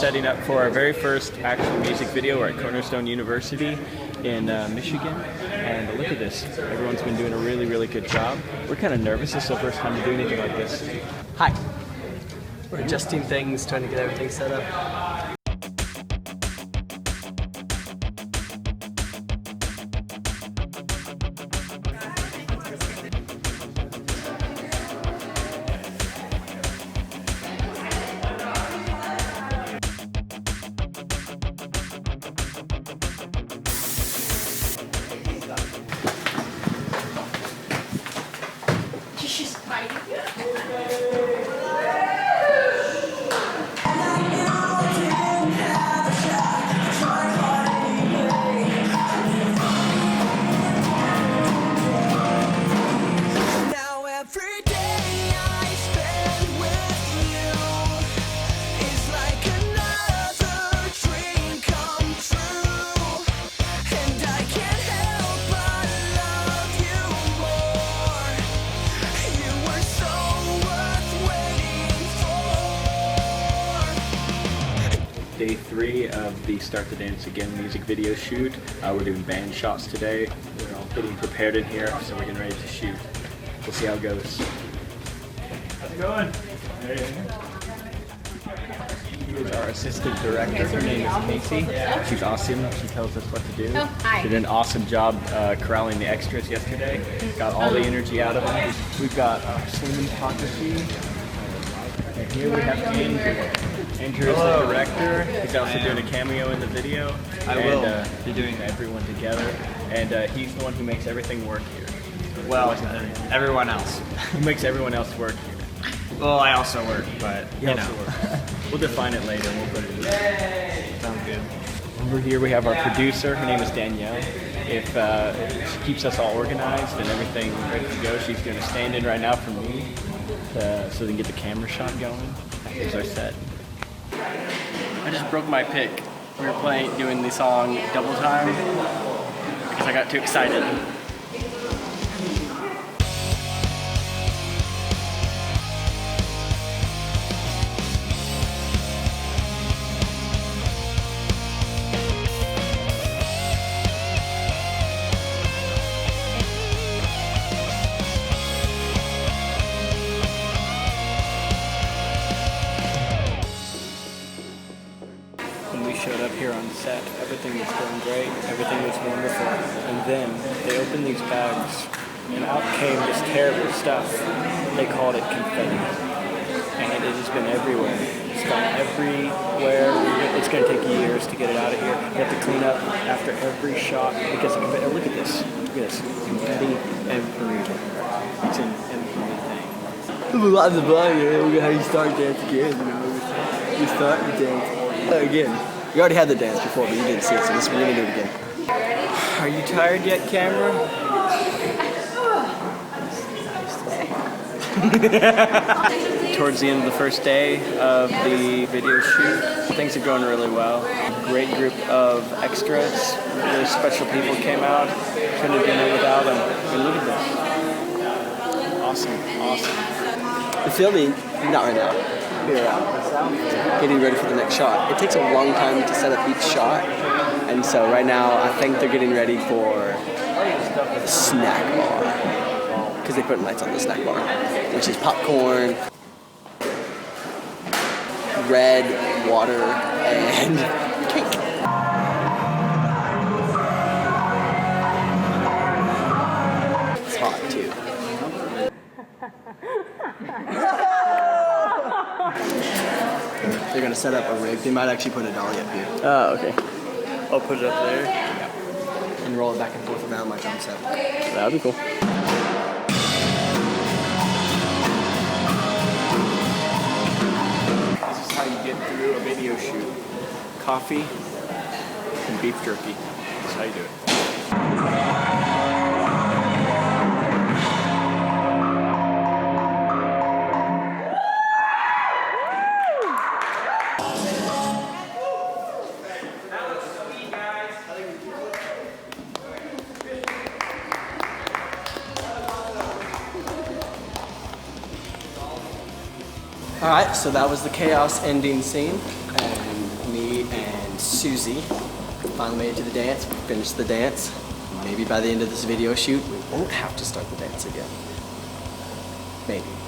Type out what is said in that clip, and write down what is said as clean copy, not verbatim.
setting up for our very first actual music video. We're at Cornerstone University in Michigan, and look at this. Everyone's been doing a really, really good job. We're kind of nervous. This is the first time to do anything like this. Hi. We're adjusting things, trying to get everything set up. Day 3 of the Start the Dance Again music video shoot. We're doing band shots today. We're all getting prepared in here, so we're getting ready to shoot. We'll see how it goes. How's it going? Here's our assistant director. Her name is Kasey. She's awesome. She tells us what to do. Oh, hi. Did an awesome job corralling the extras yesterday. Got all the energy out of them. We've got our cinematography. And here we have Andrew. Andrew is the director. He's also doing a cameo in the video. You're doing everyone together. And he's the one who makes everything work here. Well, everyone else. He makes everyone else work here. Well, I also work, but you know. We'll define it later and we'll put it in there. Sounds good. Over here we have our producer. Her name is Danielle. If she keeps us all organized and everything ready to go, she's doing a stand-in right now for me so they can get the camera shot going. Here's our set. I just broke my pick. We were doing the song Double Time because I got too excited. Showed up here on set. Everything was going great. Everything was wonderful. And then they opened these bags, and out came this terrible stuff. They called it confetti, and it has been everywhere. It's gone everywhere. It's going to take years to get it out of here. You have to clean up after every shot because of confetti. Look at this. Look at this. Confetti everywhere. It's in everything. Lots of fun, Look at how you start dance again. You start the dance again. You already had the dance before, but you didn't see it, so we're gonna do it again. Are you tired yet, camera? Towards the end of the first day of the video shoot, things are going really well. Great group of extras, really special people came out. Couldn't have done it without them. I mean, look at this. Awesome. The filming, not right now. We're getting ready for the next shot. It takes a long time to set up each shot, and so right now I think they're getting ready for the snack bar because they put lights on the snack bar, which is popcorn, red water, and cake. It's hot too. They're gonna set up a rig. They might actually put a dolly up here. Oh, okay. I'll put it up there. Yeah. And roll it back and forth around like Tom said. That'd be cool. This is how you get through a video shoot. Coffee and beef jerky. That's how you do it. Alright, so that was the chaos ending scene, and me and Susie finally made it to the dance. We finished the dance. Maybe by the end of this video shoot, we won't have to start the dance again. Maybe.